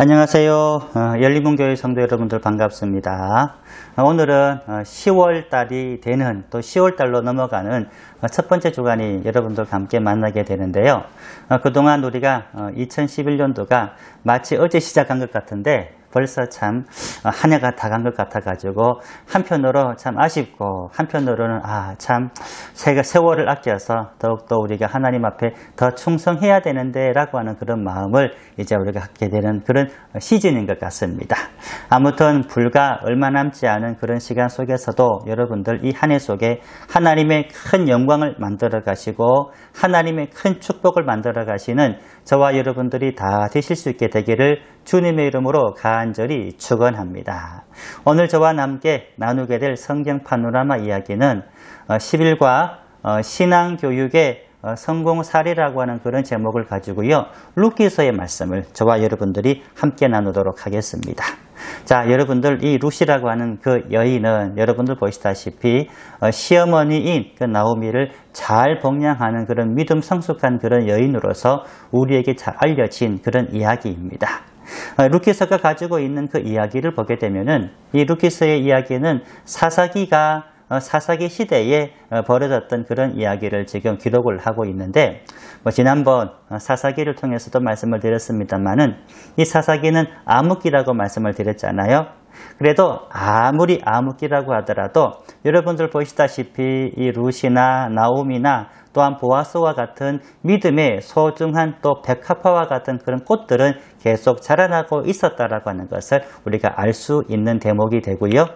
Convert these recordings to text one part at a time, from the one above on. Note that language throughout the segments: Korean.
안녕하세요. 열린문교회 성도 여러분들 반갑습니다. 오늘은 10월 달이 되는 또 10월 달로 넘어가는 첫 번째 주간이 여러분들과 함께 만나게 되는데요. 그동안 우리가 2011년도가 마치 어제 시작한 것 같은데 벌써 참 한 해가 다 간 것 같아가지고 한편으로 참 아쉽고 한편으로는 참 세월을 아껴서 더욱더 우리가 하나님 앞에 더 충성해야 되는데 라고 하는 그런 마음을 이제 우리가 갖게 되는 그런 시즌인 것 같습니다. 아무튼 불과 얼마 남지 않은 그런 시간 속에서도 여러분들 이 한 해 속에 하나님의 큰 영광을 만들어 가시고 하나님의 큰 축복을 만들어 가시는 저와 여러분들이 다 되실 수 있게 되기를 주님의 이름으로 간절히 축원합니다. 오늘 저와 함께 나누게 될 성경 파노라마 이야기는 10일과 신앙교육의 성공 사례라고 하는 그런 제목을 가지고요. 룻기서의 말씀을 저와 여러분들이 함께 나누도록 하겠습니다. 자, 여러분들 이 룻이라고 하는 그 여인은 여러분들 보시다시피 시어머니인 그 나오미를 잘 복양하는 그런 믿음 성숙한 그런 여인으로서 우리에게 잘 알려진 그런 이야기입니다. 룻기서가 가지고 있는 그 이야기를 보게 되면은 이 룻기서의 이야기는 사사기 시대에 벌어졌던 그런 이야기를 지금 기록을 하고 있는데 지난번 사사기를 통해서도 말씀을 드렸습니다만은 이 사사기는 암흑기라고 말씀을 드렸잖아요. 그래도 아무리 암흑기라고 하더라도 여러분들 보시다시피 이 룻이나 나오미나 또한 보아스와 같은 믿음의 소중한 또 백합화와 같은 그런 꽃들은 계속 자라나고 있었다라고 하는 것을 우리가 알 수 있는 대목이 되고요.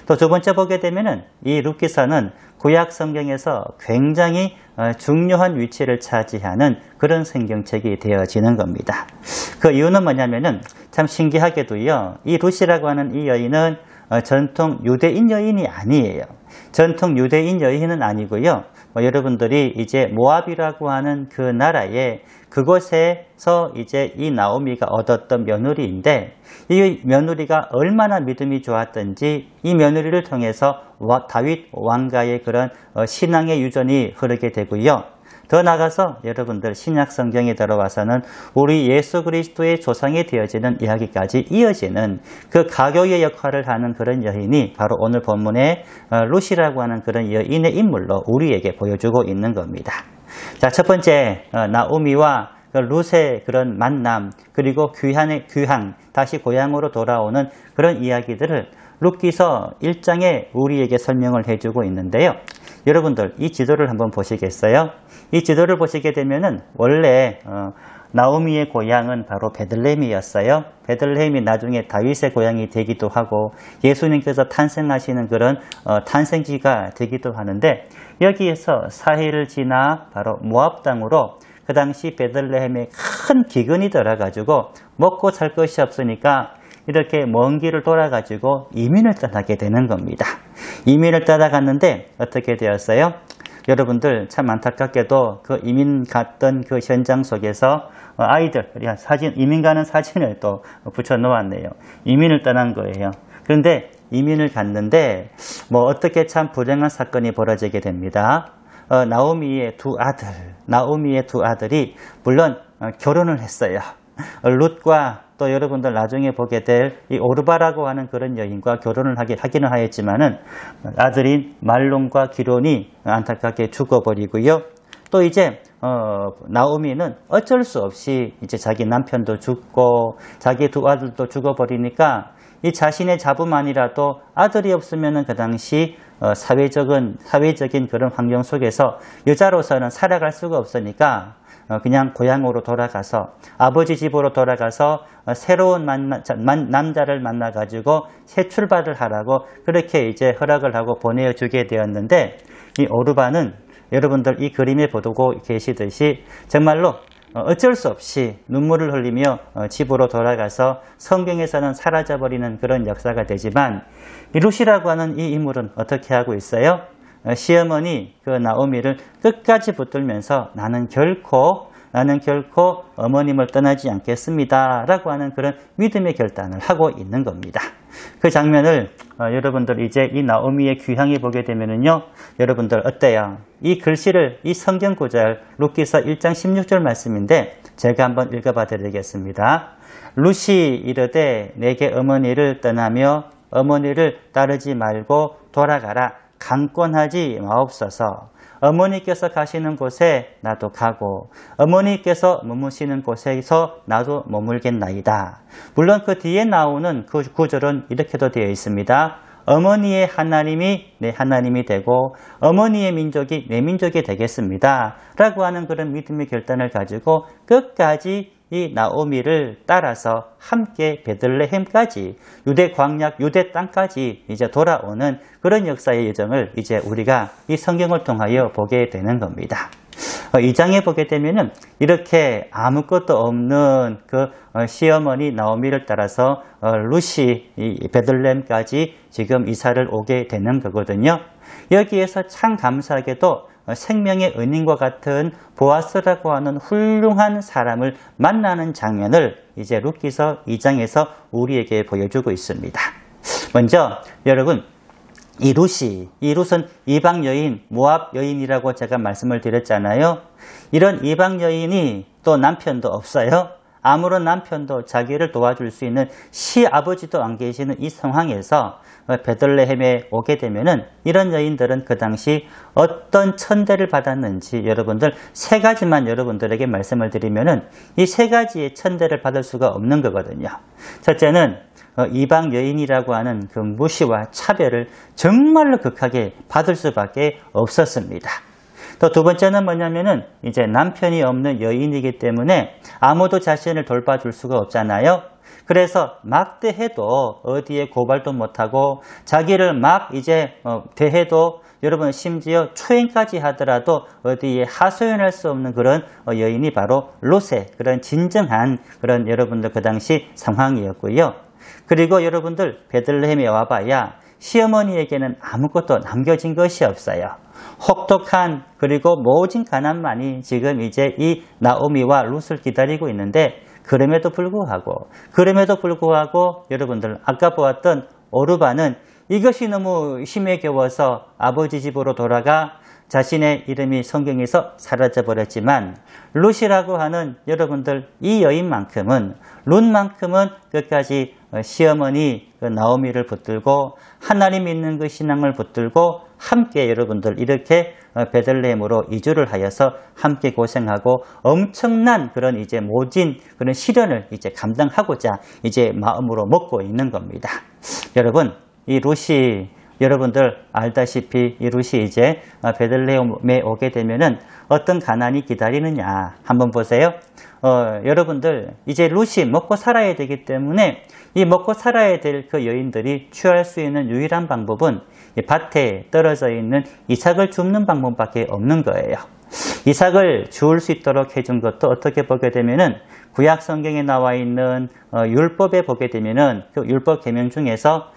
또 두 번째 보게 되면은 이 룻기서는 구약 성경에서 굉장히 중요한 위치를 차지하는 그런 성경책이 되어지는 겁니다. 그 이유는 뭐냐면은 참 신기하게도요. 이 룻이라고 하는 이 여인은 전통 유대인 여인이 아니에요. 전통 유대인 여인은 아니고요. 여러분들이 이제 모압이라고 하는 그 나라에 그곳에서 이제 이 나오미가 얻었던 며느리인데 이 며느리가 얼마나 믿음이 좋았던지 이 며느리를 통해서 다윗 왕가의 그런 신앙의 유전이 흐르게 되고요. 더 나아가서 여러분들 신약 성경에 들어와서는 우리 예수 그리스도의 조상이 되어지는 이야기까지 이어지는 그 가교의 역할을 하는 그런 여인이 바로 오늘 본문의 룻이라고 하는 그런 여인의 인물로 우리에게 보여주고 있는 겁니다. 자, 첫 번째 나오미와 룻의 그런 만남 그리고 귀향 다시 고향으로 돌아오는 그런 이야기들을 룻기서 1장에 우리에게 설명을 해주고 있는데요. 여러분들 이 지도를 한번 보시겠어요? 이 지도를 보시게 되면은 원래 나오미의 고향은 바로 베들레헴이었어요. 베들레헴이 나중에 다윗의 고향이 되기도 하고 예수님께서 탄생하시는 그런 탄생지가 되기도 하는데 여기에서 사해를 지나 바로 모압 땅으로 그 당시 베들레헴에 큰 기근이 들어가지고 먹고 살 것이 없으니까 이렇게 먼 길을 돌아가지고 이민을 떠나게 되는 겁니다. 이민을 떠나갔는데 어떻게 되었어요? 여러분들 참 안타깝게도 그 이민 갔던 그 현장 속에서 아이들, 이민 가는 사진을 또 붙여 놓았네요. 이민을 떠난 거예요. 그런데 이민을 갔는데 어떻게 참 불행한 사건이 벌어지게 됩니다. 나오미의 두 아들이 물론 결혼을 했어요. 룻과 또 여러분들 나중에 보게 될 이 오르바라고 하는 그런 여인과 결혼을 하기는 하였지만은 아들인 말론과 기론이 안타깝게 죽어버리고요. 또 이제 나오미는 어쩔 수 없이 이제 자기 남편도 죽고 자기 두 아들도 죽어버리니까 이 자신의 자부만이라도 아들이 없으면은 그 당시 사회적인 그런 환경 속에서 여자로서는 살아갈 수가 없으니까 그냥 고향으로 돌아가서 아버지 집으로 돌아가서 새로운 남자를 만나가지고 새 출발을 하라고 그렇게 이제 허락을 하고 보내주게 되었는데 이 오르바는 여러분들 이 그림에 보고 계시듯이 정말로 어쩔 수 없이 눈물을 흘리며 집으로 돌아가서 성경에서는 사라져버리는 그런 역사가 되지만 이 룻이라고 하는 이 인물은 어떻게 하고 있어요? 시어머니 그 나오미를 끝까지 붙들면서 나는 결코 어머님을 떠나지 않겠습니다 라고 하는 그런 믿음의 결단을 하고 있는 겁니다. 그 장면을 여러분들 이제 이 나오미의 귀향에 보게 되면은요, 여러분들 어때요? 이 글씨를 이 성경 구절 룻기서 1장 16절 말씀인데 제가 한번 읽어봐 드리겠습니다. 룻이 이르되 내게 어머니를 떠나며 어머니를 따르지 말고 돌아가라. 강권하지 마옵소서. 어머니께서 가시는 곳에 나도 가고 어머니께서 머무시는 곳에서 나도 머물겠나이다. 물론 그 뒤에 나오는 그 구절은 이렇게도 되어 있습니다. 어머니의 하나님이 내 하나님이 되고 어머니의 민족이 내 민족이 되겠습니다. 라고 하는 그런 믿음의 결단을 가지고 끝까지 이 나오미를 따라서 함께 베들레헴까지 유대 광약, 유대 땅까지 이제 돌아오는 그런 역사의 여정을 이제 우리가 이 성경을 통하여 보게 되는 겁니다. 이 장에 보게 되면은 이렇게 아무것도 없는 그 시어머니 나오미를 따라서 룻이 이 베들레헴까지 지금 이사를 오게 되는 거거든요. 여기에서 참 감사하게도 생명의 은인과 같은 보아스라고 하는 훌륭한 사람을 만나는 장면을 이제 룻기서 2장에서 우리에게 보여주고 있습니다. 먼저 여러분 이 룻은 이방 여인, 모압 여인이라고 제가 말씀을 드렸잖아요. 이런 이방 여인이 또 남편도 없어요. 아무런 남편도 자기를 도와줄 수 있는 시아버지도 안 계시는 이 상황에서 베들레헴에 오게 되면은 이런 여인들은 그 당시 어떤 천대를 받았는지 여러분들 세 가지만 여러분들에게 말씀을 드리면은 이 세 가지의 천대를 받을 수가 없는 거거든요. 첫째는 이방 여인이라고 하는 그 무시와 차별을 정말로 극하게 받을 수밖에 없었습니다. 또 두 번째는 뭐냐면은 이제 남편이 없는 여인이기 때문에 아무도 자신을 돌봐줄 수가 없잖아요. 그래서 막 대해도 어디에 고발도 못하고 자기를 막 이제 대해도 여러분 심지어 추행까지 하더라도 어디에 하소연할 수 없는 그런 여인이 바로 룻의 그런 진정한 그런 여러분들 그 당시 상황이었고요. 그리고 여러분들 베들레헴에 와봐야 시어머니에게는 아무것도 남겨진 것이 없어요. 혹독한 그리고 모진 가난만이 지금 이제 이 나오미와 룻을 기다리고 있는데 그럼에도 불구하고 여러분들 아까 보았던 오르바는 이것이 너무 힘에 겨워서 아버지 집으로 돌아가 자신의 이름이 성경에서 사라져버렸지만 룻이라고 하는 여러분들 이 여인만큼은 룻만큼은 끝까지 시어머니 그 나오미를 붙들고 하나님 믿는 그 신앙을 붙들고 함께 여러분들 이렇게 베들레헴으로 이주를 하여서 함께 고생하고 엄청난 그런 이제 모진 그런 시련을 이제 감당하고자 이제 마음으로 먹고 있는 겁니다. 여러분 이 룻이 여러분들 알다시피 이 룻이 이제 베들레헴에 오게 되면은 어떤 가난이 기다리느냐 한번 보세요. 여러분들 이제 룻이 먹고 살아야 되기 때문에 이 먹고 살아야 될 그 여인들이 취할 수 있는 유일한 방법은 이 밭에 떨어져 있는 이삭을 줍는 방법밖에 없는 거예요. 이삭을 주울 수 있도록 해준 것도 어떻게 보게 되면은 구약 성경에 나와 있는 율법에 보게 되면은 그 율법 계명 중에서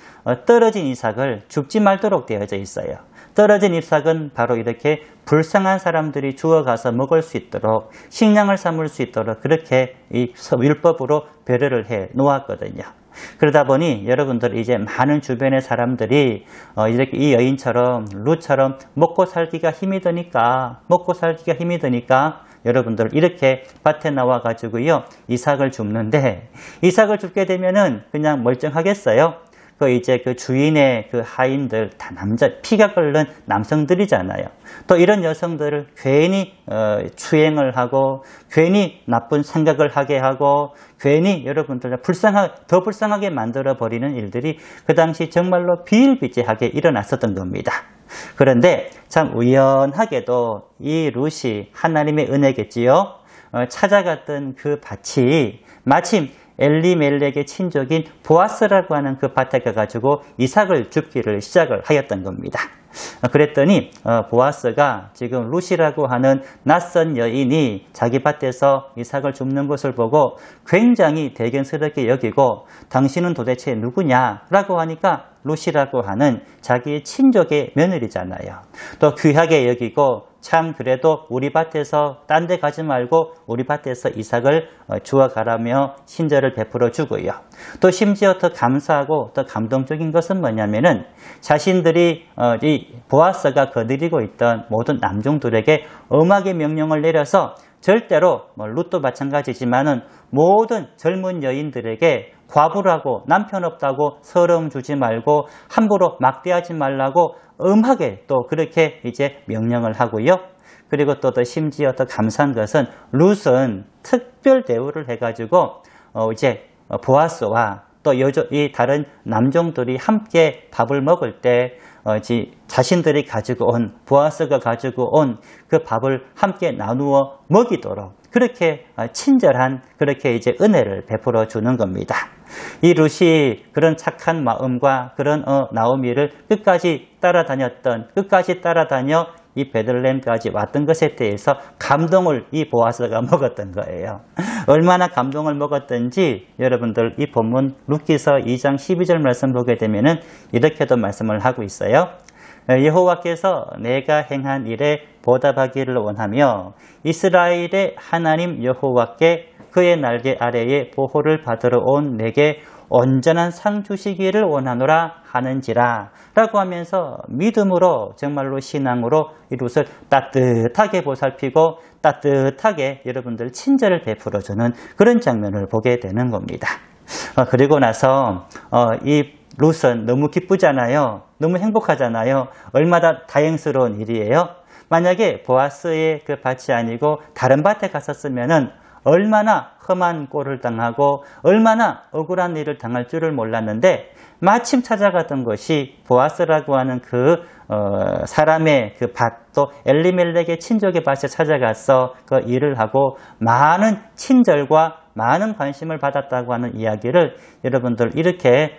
떨어진 이삭을 줍지 말도록 되어져 있어요. 떨어진 이삭은 바로 이렇게 불쌍한 사람들이 주워가서 먹을 수 있도록 식량을 삼을 수 있도록 그렇게 이 율법으로 배려를 해 놓았거든요. 그러다 보니 여러분들 이제 많은 주변의 사람들이 이렇게 이 여인처럼 룻처럼 먹고 살기가 힘이 드니까 여러분들 이렇게 밭에 나와 가지고요 이삭을 줍는데 이삭을 줍게 되면은 그냥 멀쩡하겠어요? 그 이제 그 주인의 그 하인들 다 남자 피가 끓는 남성들이잖아요. 또 이런 여성들을 괜히 추행을 하고 괜히 나쁜 생각을 하게 하고 괜히 여러분들 더 불쌍하게 만들어 버리는 일들이 그 당시 정말로 비일비재하게 일어났었던 겁니다. 그런데 참 우연하게도 이 룻이 하나님의 은혜겠지요. 찾아갔던 그 밭이 마침 엘리멜렉의 친족인 보아스라고 하는 그 밭에 가가지고 이삭을 줍기를 시작을 하였던 겁니다. 그랬더니 보아스가 지금 룻이라고 하는 낯선 여인이 자기 밭에서 이삭을 줍는 것을 보고 굉장히 대견스럽게 여기고 당신은 도대체 누구냐라고 하니까 룻이라고 하는 자기의 친족의 며느리잖아요. 또 귀하게 여기고 참 그래도 우리 밭에서 딴 데 가지 말고 우리 밭에서 이삭을 주워가라며 친절을 베풀어 주고요. 또 심지어 더 감사하고 더 감동적인 것은 뭐냐면은 자신들이 이 보아스가 거느리고 있던 모든 남종들에게 엄하게 명령을 내려서 절대로 룻도 마찬가지지만은 모든 젊은 여인들에게 과부라고 남편 없다고 서러움 주지 말고 함부로 막대하지 말라고 엄하게 또 그렇게 이제 명령을 하고요. 그리고 또 심지어 더 감사한 것은 룻은 특별 대우를 해가지고 이제 보아스와 또 이 다른 남종들이 함께 밥을 먹을 때 자신들이 가지고 온 보아스가 가지고 온 그 밥을 함께 나누어 먹이도록 그렇게 친절한 그렇게 이제 은혜를 베풀어 주는 겁니다. 이 룻이 그런 착한 마음과 그런 나오미를 끝까지 따라다녀 이 베들레헴까지 왔던 것에 대해서 감동을 이 보아스가 먹었던 거예요. 얼마나 감동을 먹었던지 여러분들 이 본문 룻기서 2장 12절 말씀 보게 되면은 이렇게도 말씀을 하고 있어요. 여호와께서 내가 행한 일에 보답하기를 원하며 이스라엘의 하나님 여호와께 그의 날개 아래에 보호를 받으러 온 내게 온전한 상 주시기를 원하노라 하는지라 라고 하면서 믿음으로 정말로 신앙으로 이 룻을 따뜻하게 보살피고 따뜻하게 여러분들 친절을 베풀어주는 그런 장면을 보게 되는 겁니다. 그리고 나서 이 룻은 너무 기쁘잖아요. 너무 행복하잖아요. 얼마나 다행스러운 일이에요. 만약에 보아스의 그 밭이 아니고 다른 밭에 갔었으면은 얼마나 험한 꼴을 당하고 얼마나 억울한 일을 당할 줄을 몰랐는데 마침 찾아갔던 것이 보아스라고 하는 그 사람의 그 밭, 또 엘리멜렉의 친족의 밭에 찾아가서 그 일을 하고 많은 친절과 많은 관심을 받았다고 하는 이야기를 여러분들 이렇게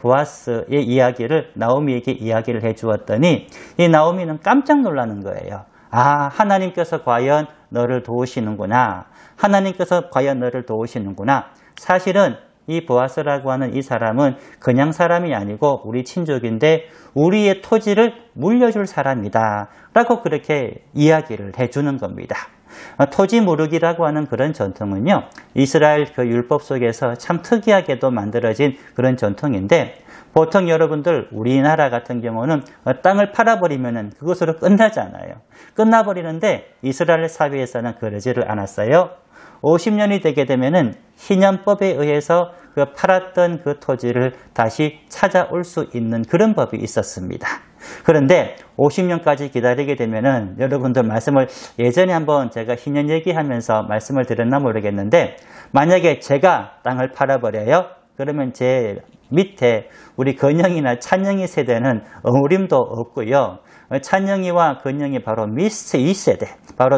보아스의 이야기를 나오미에게 이야기를 해주었더니 이 나오미는 깜짝 놀라는 거예요. 아, 하나님께서 과연 너를 도우시는구나. 하나님께서 과연 너를 도우시는구나. 사실은 이 보아스라고 하는 이 사람은 그냥 사람이 아니고 우리 친족인데 우리의 토지를 물려줄 사람이다 라고 그렇게 이야기를 해주는 겁니다. 토지 무르기라고 하는 그런 전통은요, 이스라엘 그 율법 속에서 참 특이하게도 만들어진 그런 전통인데 보통 여러분들 우리나라 같은 경우는 땅을 팔아버리면 그것으로 끝나잖아요. 끝나버리는데 이스라엘 사회에서는 그러지를 않았어요. 50년이 되게 되면은 희년법에 의해서 그 팔았던 그 토지를 다시 찾아올 수 있는 그런 법이 있었습니다. 그런데 50년까지 기다리게 되면은 여러분들 말씀을 예전에 한번 제가 희년 얘기하면서 말씀을 드렸나 모르겠는데 만약에 제가 땅을 팔아버려요. 그러면 제 밑에 우리 건영이나 찬영이 세대는 어림도 없고요. 찬영이와 건영이 바로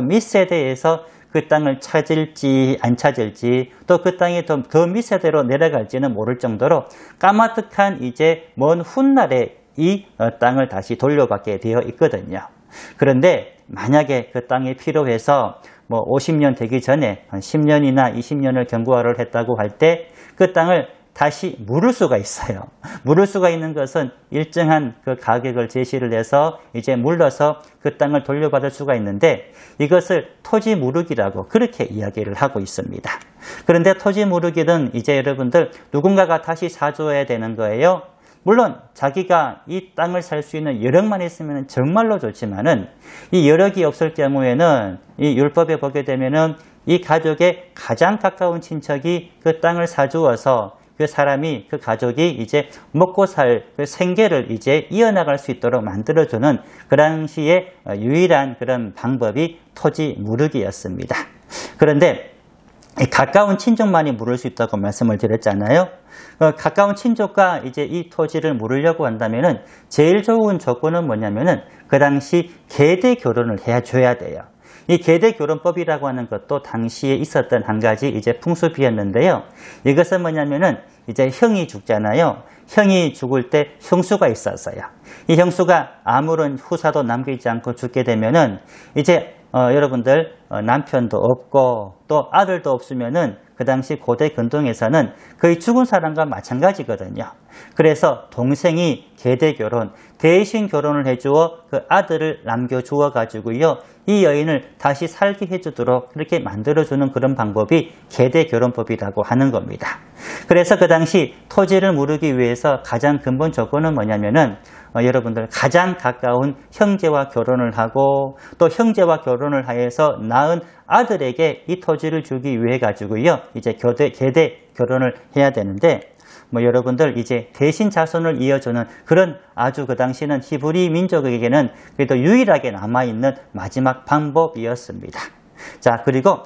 밑세대에서 그 땅을 찾을지 안 찾을지 또 그 땅이 더 밑세대로 내려갈지는 모를 정도로 까마득한 이제 먼 훗날에 이 땅을 다시 돌려받게 되어 있거든요. 그런데 만약에 그 땅이 필요해서 50년 되기 전에 한 10년이나 20년을 경고를 했다고 할 때 그 땅을 다시 물을 수가 있어요. 물을 수가 있는 것은 일정한 그 가격을 제시를 해서 이제 물러서 그 땅을 돌려받을 수가 있는데 이것을 토지 무르기라고 그렇게 이야기를 하고 있습니다. 그런데 토지 무르기는 이제 여러분들 누군가가 다시 사줘야 되는 거예요. 물론 자기가 이 땅을 살 수 있는 여력만 있으면 정말로 좋지만은 이 여력이 없을 경우에는 이 율법에 보게 되면은 이 가족의 가장 가까운 친척이 그 땅을 사주어서 그 사람이 그 가족이 이제 먹고 살 그 생계를 이제 이어나갈 수 있도록 만들어주는 그 당시에 유일한 그런 방법이 토지 무르기였습니다. 그런데 가까운 친족만이 물을 수 있다고 말씀을 드렸잖아요. 가까운 친족과 이제 이 토지를 물으려고 한다면은 제일 좋은 조건은 뭐냐면은 그 당시 계대 결혼을 해줘야 돼요. 이 계대 결혼법이라고 하는 것도 당시에 있었던 한 가지 이제 풍습이었는데요. 이것은 뭐냐면은 이제 형이 죽잖아요. 형이 죽을 때 형수가 있었어요. 이 형수가 아무런 후사도 남기지 않고 죽게 되면은 이제 여러분들 남편도 없고 또 아들도 없으면은 그 당시 고대 근동에서는 거의 죽은 사람과 마찬가지거든요. 그래서 동생이 계대 결혼, 대신 결혼을 해주어 그 아들을 남겨주어 가지고요. 이 여인을 다시 살게 해주도록 그렇게 만들어주는 그런 방법이 계대 결혼법이라고 하는 겁니다. 그래서 그 당시 토지를 무르기 위해서 가장 근본 조건은 뭐냐면은 여러분들 가장 가까운 형제와 결혼을 하고 또 형제와 결혼을 하여서 낳은 아들에게 이 토지를 주기 위해 가지고요. 이제 계대 결혼을 해야 되는데 여러분들 이제 대신 자손을 이어주는 그런 아주 그 당시는 히브리 민족에게는 그래도 유일하게 남아있는 마지막 방법이었습니다. 자, 그리고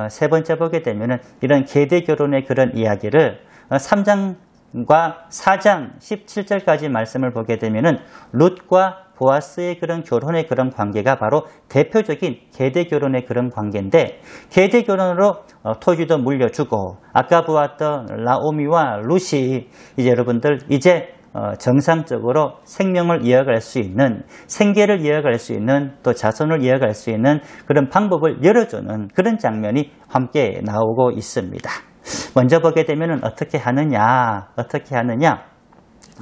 세 번째 보게 되면은 이런 계대 결혼의 그런 이야기를 3장과 4장 17절까지 말씀을 보게 되면은 룻과 보아스의 그런 결혼의 그런 관계가 바로 대표적인 계대 결혼의 그런 관계인데 계대 결혼으로 토지도 물려주고 아까 보았던 나오미와 룻이 이제 여러분들 이제 정상적으로 생명을 이어갈 수 있는 생계를 이어갈 수 있는 또 자손을 이어갈 수 있는 그런 방법을 열어주는 그런 장면이 함께 나오고 있습니다. 먼저 보게 되면 어떻게 하느냐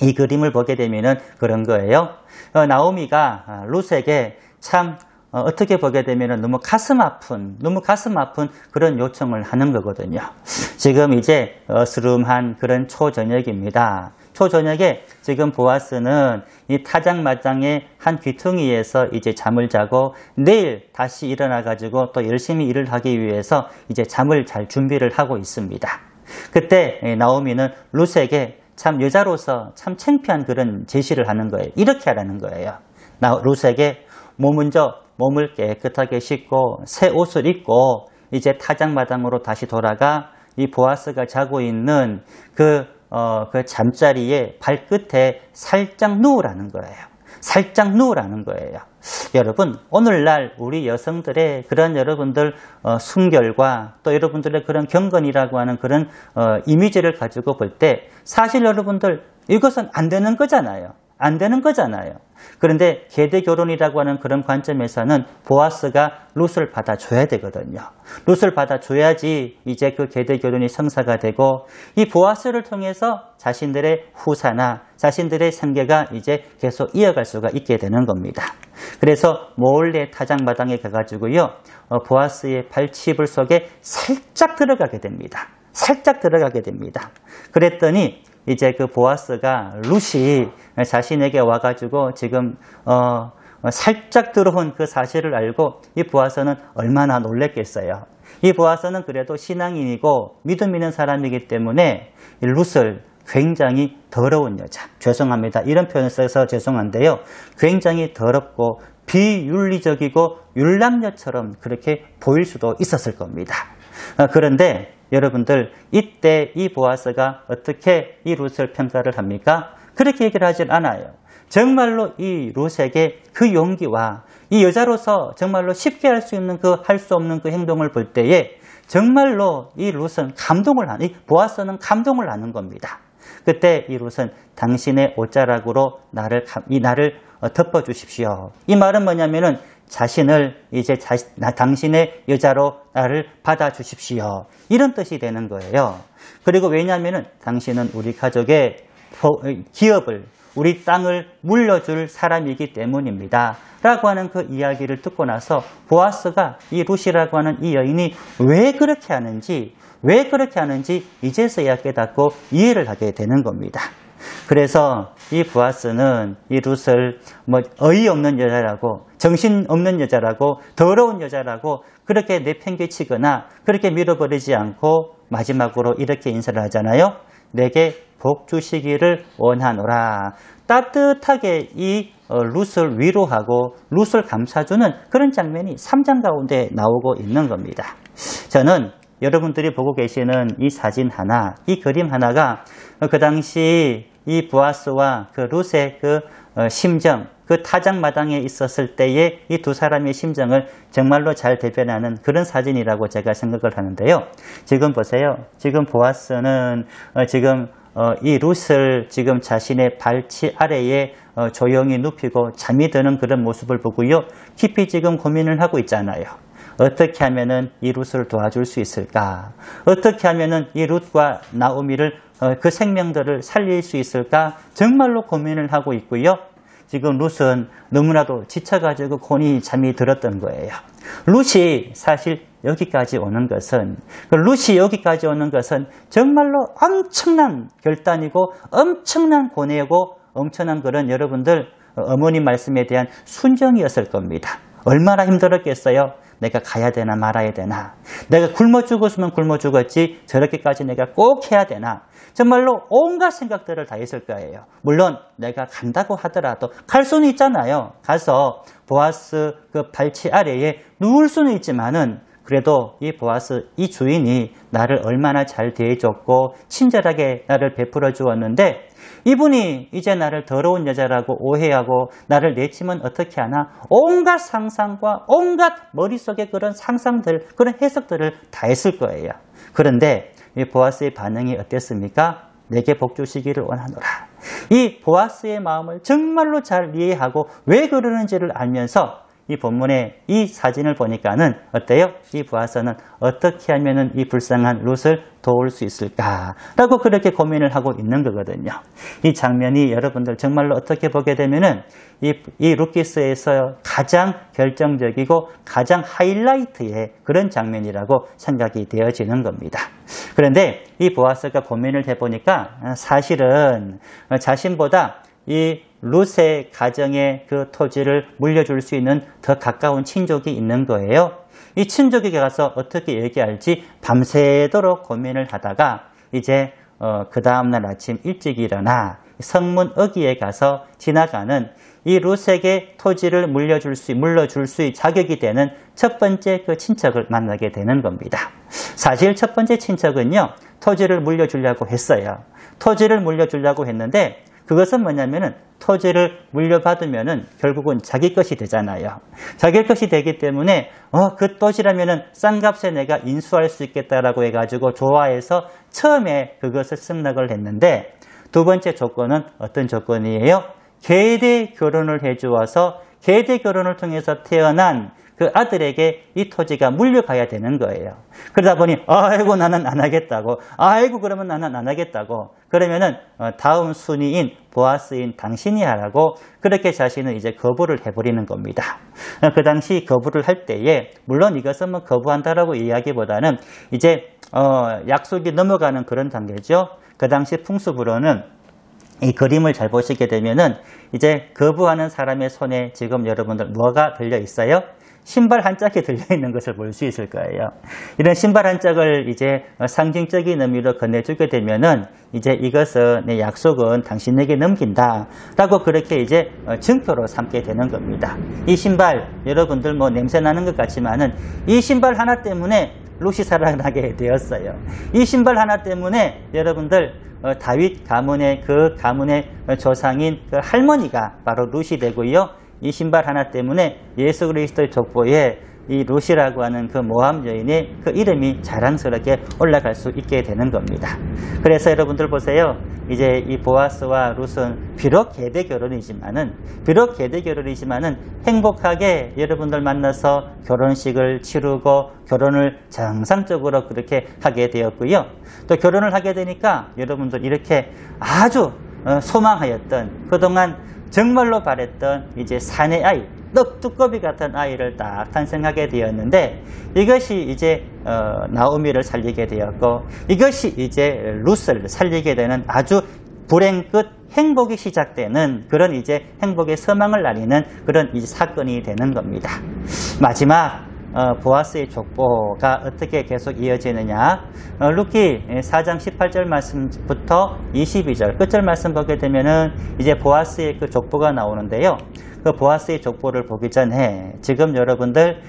이 그림을 보게 되면은 그런 거예요. 나오미가 룻에게 참 어떻게 보게 되면은 너무 가슴 아픈 그런 요청을 하는 거거든요. 지금 이제 어스름한 그런 초저녁입니다. 초저녁에 지금 보아스는 이 타작마당의 한 귀퉁이에서 이제 잠을 자고 내일 다시 일어나 가지고 또 열심히 일을 하기 위해서 이제 잠을 잘 준비를 하고 있습니다. 그때 나오미는 룻에게 참 여자로서 참 창피한 그런 제시를 하는 거예요. 이렇게 하라는 거예요. 룻에게 먼저 몸을 깨끗하게 씻고 새 옷을 입고 이제 타작마당으로 다시 돌아가 이 보아스가 자고 있는 그 잠자리에 발끝에 살짝 누우라는 거예요. 살짝 누우라는 거예요. 여러분, 오늘날 우리 여성들의 그런 여러분들 순결과 또 여러분들의 그런 경건이라고 하는 그런 이미지를 가지고 볼 때 사실 여러분들 이것은 안 되는 거잖아요. 안 되는 거잖아요. 그런데 계대 결혼이라고 하는 그런 관점에서는 보아스가 룻을 받아줘야 되거든요. 룻을 받아줘야지 이제 그 계대 결혼이 성사가 되고 이 보아스를 통해서 자신들의 후사나 자신들의 생계가 이제 계속 이어갈 수가 있게 되는 겁니다. 그래서 몰래 타작마당에 가가지고요. 보아스의 발치불 속에 살짝 들어가게 됩니다. 살짝 들어가게 됩니다. 그랬더니 이제 그 보아스가 룻이 자신에게 와가지고 지금 살짝 들어온 그 사실을 알고 이 보아스는 얼마나 놀랬겠어요. 이 보아스는 그래도 신앙인이고 믿음 있는 사람이기 때문에 룻을 굉장히 더러운 여자, 죄송합니다. 이런 표현을 써서 죄송한데요. 굉장히 더럽고 비윤리적이고 율랑녀처럼 그렇게 보일 수도 있었을 겁니다. 그런데 여러분들 이때 이 보아스가 어떻게 이 룻을 평가를 합니까? 그렇게 얘기를 하질 않아요. 정말로 이 룻에게 그 용기와 이 여자로서 정말로 쉽게 할 수 없는 그 행동을 볼 때에 정말로 이 룻은 이 보아스는 감동을 하는 겁니다. 그때 이 룻은 당신의 옷자락으로 나를 덮어주십시오. 이 말은 뭐냐면은 자신을 이제 당신의 여자로 나를 받아주십시오. 이런 뜻이 되는 거예요. 그리고 왜냐하면은 당신은 우리 가족의 기업을, 우리 땅을 물려줄 사람이기 때문입니다. 라고 하는 그 이야기를 듣고 나서 보아스가 이 룻이라고 하는 이 여인이 왜 그렇게 하는지 이제서야 깨닫고 이해를 하게 되는 겁니다. 그래서 이 보아스는 이 룻을 어이없는 여자라고, 정신없는 여자라고, 더러운 여자라고 그렇게 내팽개치거나 그렇게 밀어버리지 않고 마지막으로 이렇게 인사를 하잖아요. 내게 복 주시기를 원하노라. 따뜻하게 이 룻을 위로하고 룻을 감싸주는 그런 장면이 3장 가운데 나오고 있는 겁니다. 저는 여러분들이 보고 계시는 이 사진 하나, 이 그림 하나가 그 당시 이 보아스와 그 룻의 그 심정, 그 타작마당에 있었을 때의 이 두 사람의 심정을 정말로 잘 대변하는 그런 사진이라고 제가 생각을 하는데요. 지금 보세요. 지금 보아스는 지금 이 룻을 지금 자신의 발치 아래에 조용히 눕히고 잠이 드는 그런 모습을 보고요. 깊이 지금 고민을 하고 있잖아요. 어떻게 하면은 이 룻을 도와줄 수 있을까? 어떻게 하면은 이 룻과 나오미를 그 생명들을 살릴 수 있을까 정말로 고민을 하고 있고요. 지금 룻은 너무나도 지쳐가지고 곤히 잠이 들었던 거예요. 룻이 사실 여기까지 오는 것은 정말로 엄청난 결단이고 엄청난 고뇌고 엄청난 그런 여러분들 어머니 말씀에 대한 순종이었을 겁니다. 얼마나 힘들었겠어요? 내가 가야 되나 말아야 되나? 내가 굶어 죽었으면 굶어 죽었지 저렇게까지 내가 꼭 해야 되나? 정말로 온갖 생각들을 다 했을 거예요. 물론 내가 간다고 하더라도 갈 수는 있잖아요. 가서 보아스 그 발치 아래에 누울 수는 있지만은 그래도 이 보아스, 이 주인이 나를 얼마나 잘 대해줬고 친절하게 나를 베풀어 주었는데 이분이 이제 나를 더러운 여자라고 오해하고 나를 내치면 어떻게 하나? 온갖 상상과 온갖 머릿속에 그런 상상들, 그런 해석들을 다 했을 거예요. 그런데 이 보아스의 반응이 어땠습니까? 내게 복 주시기를 원하노라. 이 보아스의 마음을 정말로 잘 이해하고 왜 그러는지를 알면서 이 본문의 이 사진을 보니까는 어때요? 이 보아스는 어떻게 하면은 이 불쌍한 룻을 도울 수 있을까라고 그렇게 고민을 하고 있는 거거든요. 이 장면이 여러분들 정말로 어떻게 보게 되면은 이 룻기스에서 가장 결정적이고 가장 하이라이트의 그런 장면이라고 생각이 되어지는 겁니다. 그런데 이 보아스가 고민을 해보니까 사실은 자신보다 이 룻의 가정의 그 토지를 물려줄 수 있는 더 가까운 친족이 있는 거예요. 이 친족에게 가서 어떻게 얘기할지 밤새도록 고민을 하다가 이제 그 다음날 아침 일찍 일어나 성문 어귀에 가서 지나가는 이 룻에게 토지를 물려줄 수 자격이 되는 첫 번째 그 친척을 만나게 되는 겁니다. 사실 첫 번째 친척은요, 토지를 물려주려고 했어요. 토지를 물려주려고 했는데 그것은 뭐냐면은 토지를 물려받으면은 결국은 자기 것이 되잖아요. 자기 것이 되기 때문에 그 토지라면은 싼 값에 내가 인수할 수 있겠다라고 해가지고 좋아해서 처음에 그것을 승낙을 했는데 두 번째 조건은 어떤 조건이에요? 계대 결혼을 해주어서 계대 결혼을 통해서 태어난 그 아들에게 이 토지가 물려가야 되는 거예요. 그러다 보니 아이고 나는 안 하겠다고, 아이고 그러면 나는 안 하겠다고, 그러면은 다음 순위인 보아스인 당신이 하라고 그렇게 자신은 이제 거부를 해버리는 겁니다. 그 당시 거부를 할 때에 물론 이것은 뭐 거부한다라고 이야기보다는 이제 약속이 넘어가는 그런 단계죠. 그 당시 풍습으로는 이 그림을 잘 보시게 되면은 이제 거부하는 사람의 손에 지금 여러분들 뭐가 들려 있어요? 신발 한 짝이 들려있는 것을 볼 수 있을 거예요. 이런 신발 한 짝을 이제 상징적인 의미로 건네주게 되면은 이제 이것은 내 약속은 당신에게 넘긴다 라고 그렇게 이제 증표로 삼게 되는 겁니다. 이 신발 여러분들 뭐 냄새 나는 것 같지만은 이 신발 하나 때문에 룻이 살아나게 되었어요. 이 신발 하나 때문에 여러분들 다윗 가문의 그 가문의 조상인 그 할머니가 바로 룻이 되고요. 이 신발 하나 때문에 예수 그리스도의 족보에 이 룻이라고 하는 그 모함 여인의 그 이름이 자랑스럽게 올라갈 수 있게 되는 겁니다. 그래서 여러분들 보세요. 이제 이 보아스와 룻은 비록 계대 결혼이지만은 행복하게 여러분들 만나서 결혼식을 치르고 결혼을 정상적으로 그렇게 하게 되었고요. 또 결혼을 하게 되니까 여러분들 이렇게 아주 소망하였던 그동안 정말로 바랬던 이제 사내 아이, 떡두꺼비 같은 아이를 딱 탄생하게 되었는데 이것이 이제 나오미를 살리게 되었고 이것이 이제 룻을 살리게 되는 아주 불행 끝 행복이 시작되는 그런 이제 행복의 서망을 나리는 그런 이제 사건이 되는 겁니다. 마지막 보아스의 족보가 어떻게 계속 이어지느냐. 룻기 4장 18절 말씀부터 22절 끝절 말씀 보게 되면은 이제 보아스의 그 족보가 나오는데요. 그 보아스의 족보를 보기 전에 지금 여러분들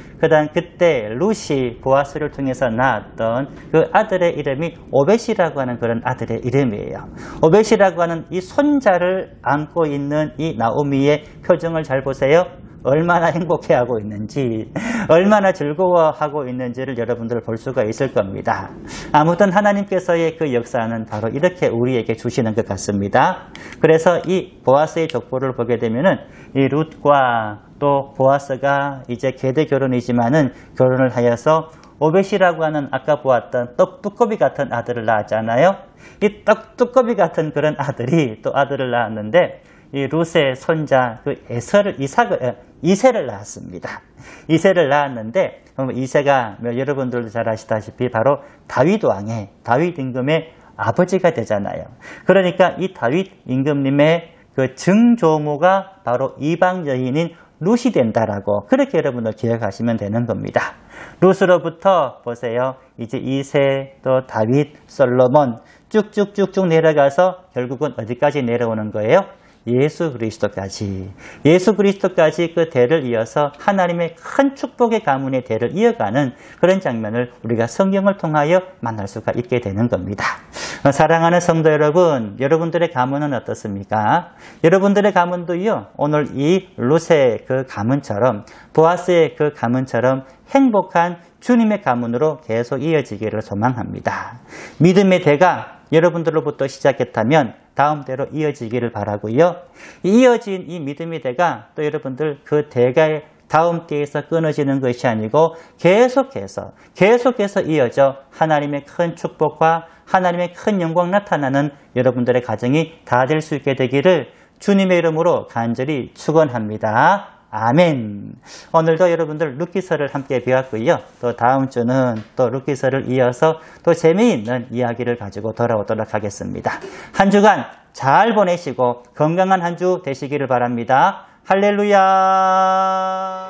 그때 룻이 보아스를 통해서 낳았던 그 아들의 이름이 오벳이라고 하는 그런 아들의 이름이에요. 오벳이라고 하는 이 손자를 안고 있는 이 나오미의 표정을 잘 보세요. 얼마나 행복해하고 있는지, 얼마나 즐거워하고 있는지를 여러분들 볼 수가 있을 겁니다. 아무튼 하나님께서의 그 역사는 바로 이렇게 우리에게 주시는 것 같습니다. 그래서 이 보아스의 족보를 보게 되면은 이 룻과 또 보아스가 이제 계대 결혼이지만은 결혼을 하여서 오벳이라고 하는 아까 보았던 떡두꺼비 같은 아들을 낳았잖아요. 이 떡두꺼비 같은 그런 아들이 또 아들을 낳았는데 이 룻의 손자 그 이새를 낳았습니다. 이새를 낳았는데 이새가 여러분들도 잘 아시다시피 바로 다윗 왕의 다윗 임금의 아버지가 되잖아요. 그러니까 이 다윗 임금님의 그 증조모가 바로 이방 여인인 룻이 된다라고 그렇게 여러분들 기억하시면 되는 겁니다. 룻으로부터 보세요. 이제 이새 또 다윗, 솔로몬 쭉쭉쭉쭉 내려가서 결국은 어디까지 내려오는 거예요? 예수 그리스도까지 그 대를 이어서 하나님의 큰 축복의 가문의 대를 이어가는 그런 장면을 우리가 성경을 통하여 만날 수가 있게 되는 겁니다. 사랑하는 성도 여러분, 여러분들의 가문은 어떻습니까? 여러분들의 가문도요, 오늘 이 룻의 그 가문처럼 보아스의 그 가문처럼 행복한 주님의 가문으로 계속 이어지기를 소망합니다. 믿음의 대가 여러분들로부터 시작했다면 다음대로 이어지기를 바라고요. 이어진 이 믿음의 대가 또 여러분들 그 대가의 다음 때에서 끊어지는 것이 아니고 계속해서 이어져 하나님의 큰 축복과 하나님의 큰 영광 나타나는 여러분들의 가정이 다 될 수 있게 되기를 주님의 이름으로 간절히 축원합니다. 아멘. 오늘도 여러분들 룻기서를 함께 배웠고요. 또 다음 주는 또 룻기서를 이어서 또 재미있는 이야기를 가지고 돌아오도록 하겠습니다. 한 주간 잘 보내시고 건강한 한 주 되시기를 바랍니다. 할렐루야.